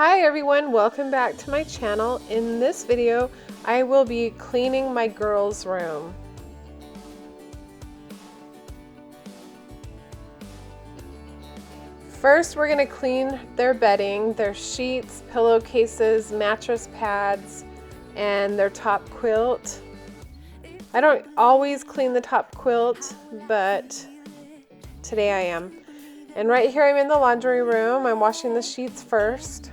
Hi everyone, welcome back to my channel. In this video, I will be cleaning my girls' room. First, we're going to clean their bedding, their sheets, pillowcases, mattress pads, and their top quilt. I don't always clean the top quilt, but today I am. And right here I'm in the laundry room. I'm washing the sheets first.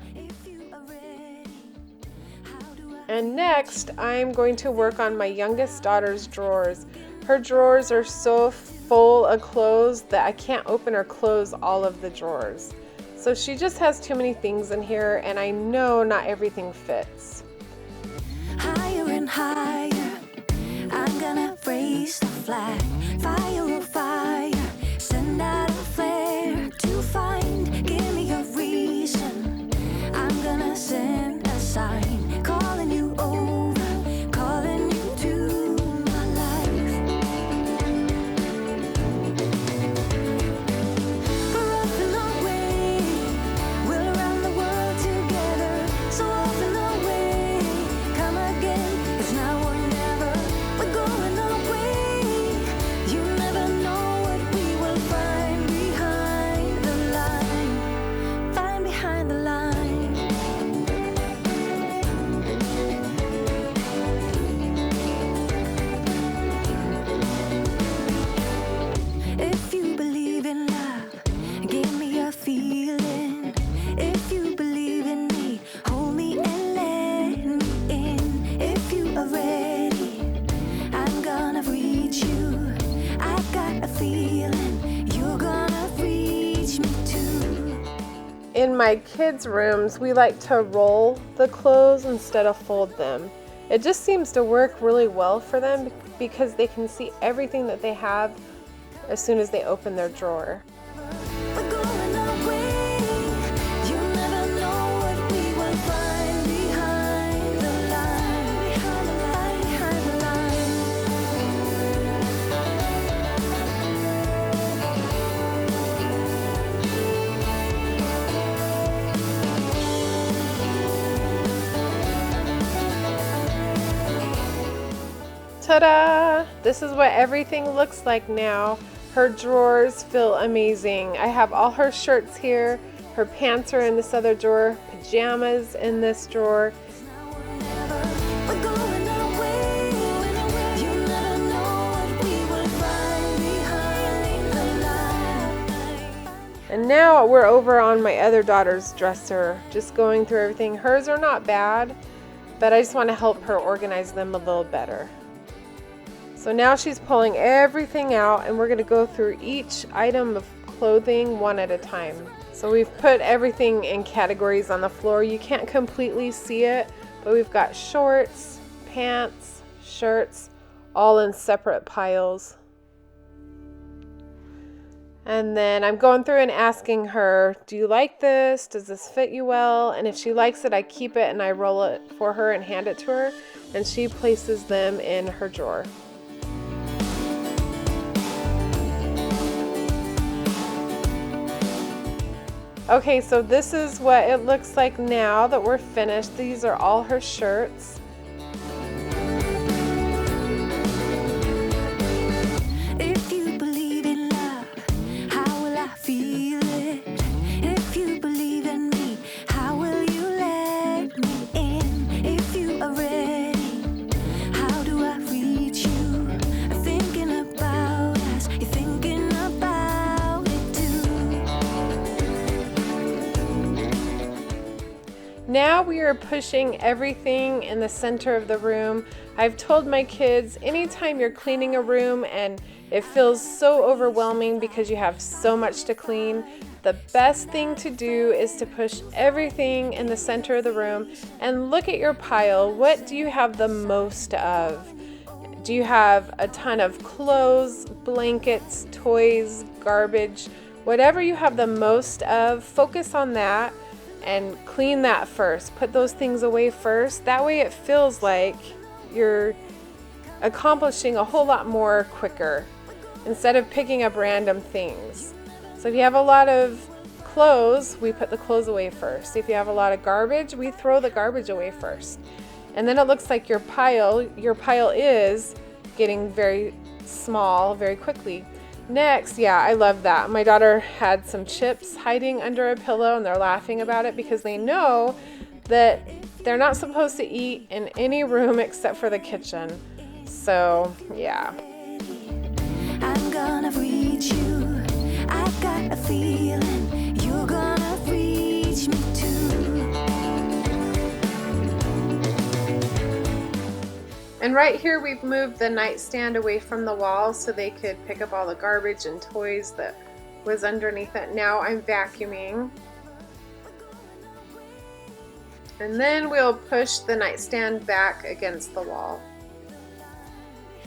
And next, I'm going to work on my youngest daughter's drawers. Her drawers are so full of clothes that I can't open or close all of the drawers. So she just has too many things in here, and I know not everything fits. Higher and higher, I'm gonna raise the flag. Fire oh fire, send out a flare to find. Give me a reason. I'm gonna send a sign, calling you over, calling you to my life. For off and away, we'll run the world together. So off and away, come again. It's now or never. We're going away. You never know what we will find behind the line. Find behind the line. If you believe in love, give me a feeling. If you believe in me, hold me and let me in. If you are ready, I'm gonna reach you. I got a feeling you're gonna reach me too. In my kids' rooms, we like to roll the clothes instead of fold them. It just seems to work really well for them because they can see everything that they have as soon as they open their drawer. We're going away. You never know what we will find behind the line. Behind the Ta-da! This is what everything looks like now. Her drawers feel amazing. I have all her shirts here. Her pants are in this other drawer. Pajamas in this drawer. We're going away. You never know what we will find behind the line. And now we're over on my other daughter's dresser, just going through everything. Hers are not bad, but I just want to help her organize them a little better. So now she's pulling everything out, and we're going to go through each item of clothing one at a time. So we've put everything in categories on the floor. You can't completely see it, but we've got shorts, pants, shirts, all in separate piles. And then I'm going through and asking her, do you like this? Does this fit you well? And if she likes it, I keep it and I roll it for her and hand it to her, and she places them in her drawer. Okay, so this is what it looks like now that we're finished. These are all her shirts. If you believe in love, how will I feel it? If you believe in me, how will you let me in? If you are ready, how do I reach you? I'm thinking about us, you're thinking about it too. Now we are pushing everything in the center of the room. I've told my kids, anytime you're cleaning a room and it feels so overwhelming because you have so much to clean, the best thing to do is to push everything in the center of the room and look at your pile. What do you have the most of? Do you have a ton of clothes, blankets, toys, garbage? Whatever you have the most of, focus on that and clean that first. Put those things away first. That way it feels like you're accomplishing a whole lot more quicker instead of picking up random things. So if you have a lot of clothes, we put the clothes away first. If you have a lot of garbage, we throw the garbage away first. And then it looks like your pile is getting very small very quickly. Next, yeah, I love that. My daughter had some chips hiding under a pillow and they're laughing about it because they know that they're not supposed to eat in any room except for the kitchen. So, yeah. I'm gonna reach you. I've got a feeling you're gonna reach me too. And right here we've moved the nightstand away from the wall so they could pick up all the garbage and toys that was underneath it. Now I'm vacuuming. And then we'll push the nightstand back against the wall.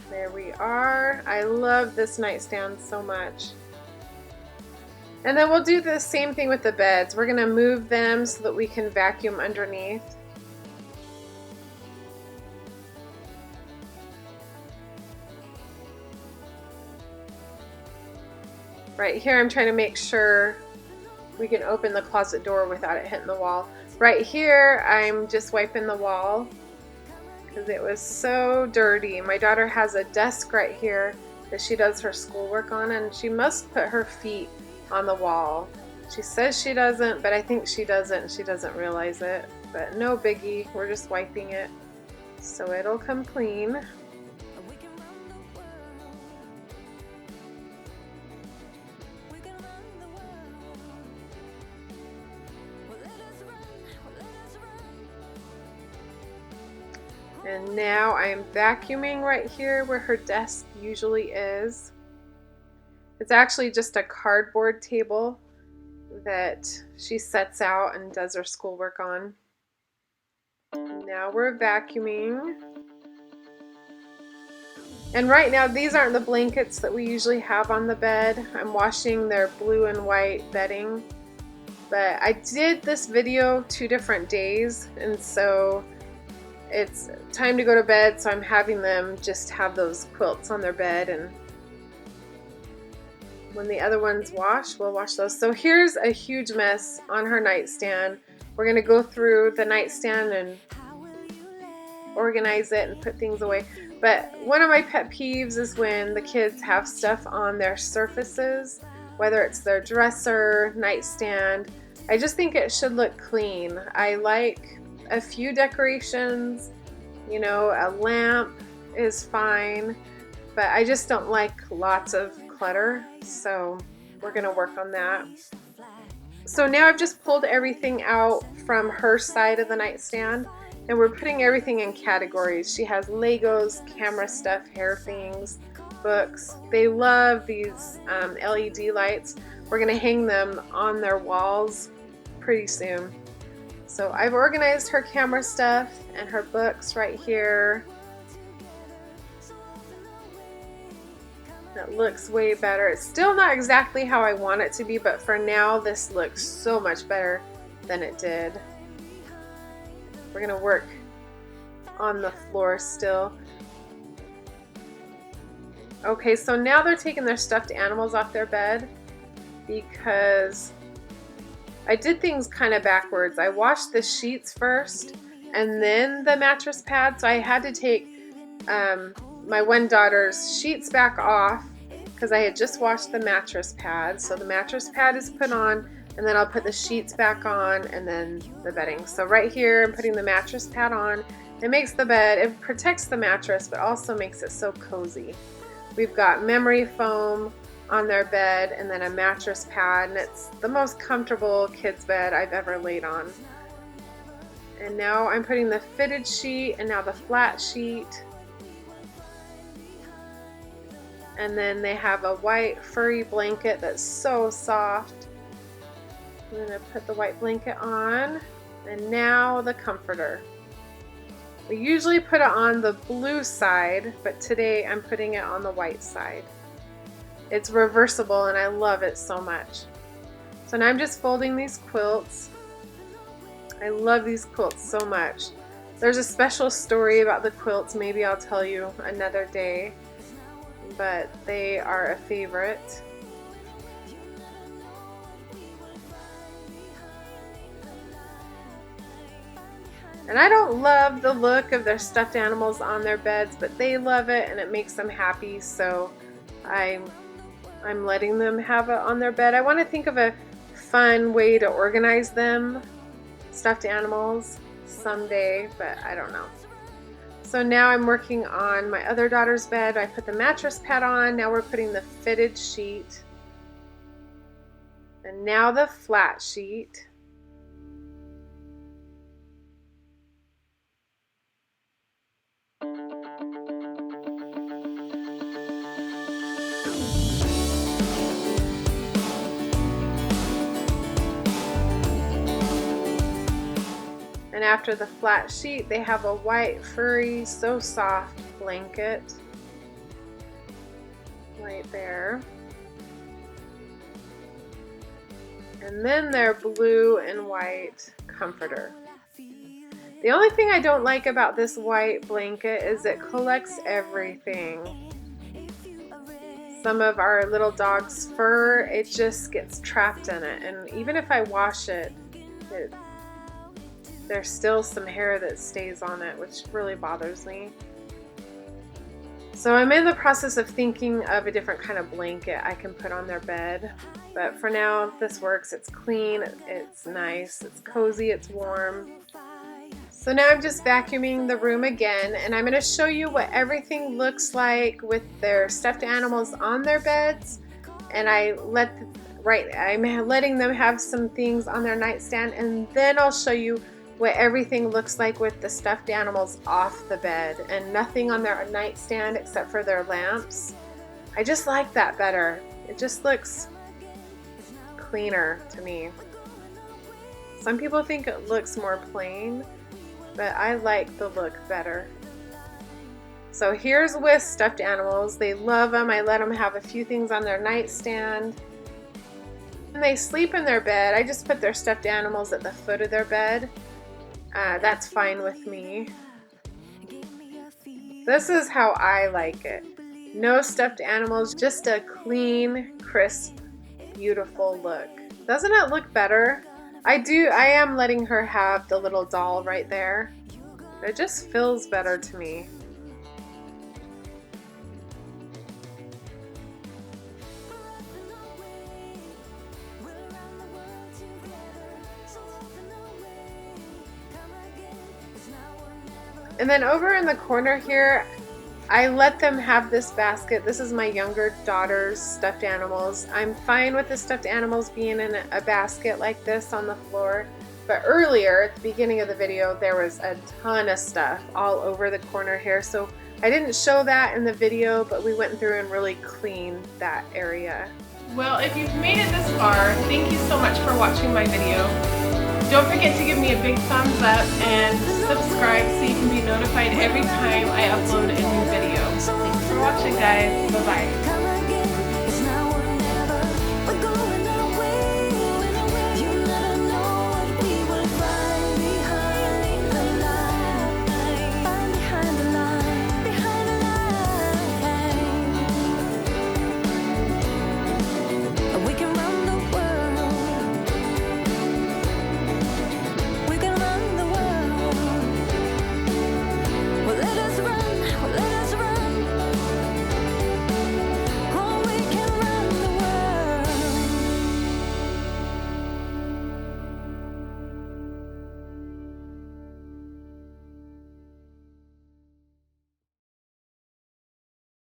There we are. I love this nightstand so much. And then we'll do the same thing with the beds. We're gonna move them so that we can vacuum underneath. Right here I'm trying to make sure we can open the closet door without it hitting the wall. Right here I'm just wiping the wall because it was so dirty. My daughter has a desk right here that she does her schoolwork on, and she must put her feet on the wall. She says she doesn't, but I think she doesn't. She doesn't realize it, but no biggie. We're just wiping it so it'll come clean. And now I'm vacuuming right here where her desk usually is. It's actually just a cardboard table that she sets out and does her schoolwork on. Now we're vacuuming. And right now these aren't the blankets that we usually have on the bed. I'm washing their blue and white bedding. But I did this video 2 different days, and so it's time to go to bed, so I'm having them just have those quilts on their bed, and when the other ones wash, we'll wash those. So here's a huge mess on her nightstand. We're gonna go through the nightstand and organize it and put things away. But one of my pet peeves is when the kids have stuff on their surfaces, whether it's their dresser, nightstand. I just think it should look clean. I like a few decorations, you know, a lamp is fine, but I just don't like lots of clutter, so we're gonna work on that. So now I've just pulled everything out from her side of the nightstand, and we're putting everything in categories. She has Legos, camera stuff, hair things, books. They love these LED lights. We're gonna hang them on their walls pretty soon. So I've organized her camera stuff and her books right here. It looks way better. It's still not exactly how I want it to be, but for now this looks so much better than it did. We're gonna work on the floor still. Okay, so now they're taking their stuffed animals off their bed because I did things kind of backwards. I washed the sheets first and then the mattress pad. So I had to take my one daughter's sheets back off because I had just washed the mattress pad. So the mattress pad is put on, and then I'll put the sheets back on and then the bedding. So right here I'm putting the mattress pad on. It makes the bed, it protects the mattress, but also makes it so cozy. We've got memory foam on their bed and then a mattress pad, and it's the most comfortable kids bed I've ever laid on. And now I'm putting the fitted sheet and now the flat sheet. And then they have a white furry blanket that's so soft. I'm going to put the white blanket on, and now the comforter. We usually put it on the blue side, but today I'm putting it on the white side. It's reversible and I love it so much. So now I'm just folding these quilts. I love these quilts so much. There's a special story about the quilts, maybe I'll tell you another day, but they are a favorite. And I don't love the look of their stuffed animals on their beds, but they love it and it makes them happy, so I'm letting them have it on their bed. I want to think of a fun way to organize them, stuffed animals, someday, but I don't know. So now I'm working on my other daughter's bed. I put the mattress pad on. Now we're putting the fitted sheet. And now the flat sheet. And after the flat sheet, they have a white, furry, so soft blanket right there. And then their blue and white comforter. The only thing I don't like about this white blanket is it collects everything. Some of our little dog's fur, it just gets trapped in it. And even if I wash it, there's still some hair that stays on it, which really bothers me. So I'm in the process of thinking of a different kind of blanket I can put on their bed. But for now, this works. It's clean, it's nice, it's cozy, it's warm. So now I'm just vacuuming the room again, and I'm going to show you what everything looks like with their stuffed animals on their beds. And I'm letting them have some things on their nightstand, and then I'll show you what everything looks like with the stuffed animals off the bed and nothing on their nightstand except for their lamps. I just like that better. It just looks cleaner to me. Some people think it looks more plain, but I like the look better. So here's with stuffed animals. They love them. I let them have a few things on their nightstand. When they sleep in their bed, I just put their stuffed animals at the foot of their bed. That's fine with me. This is how I like it. No stuffed animals, just a clean, crisp, beautiful look. Doesn't it look better? I am letting her have the little doll right there. It just feels better to me. And then over in the corner here, I let them have this basket. This is my younger daughter's stuffed animals. I'm fine with the stuffed animals being in a basket like this on the floor. But earlier, at the beginning of the video, there was a ton of stuff all over the corner here. So I didn't show that in the video, but we went through and really cleaned that area. Well, if you've made it this far, thank you so much for watching my video. Don't forget to give me a big thumbs up and subscribe so you can be notified every time I upload a new video. Thanks for watching, guys. Bye-bye.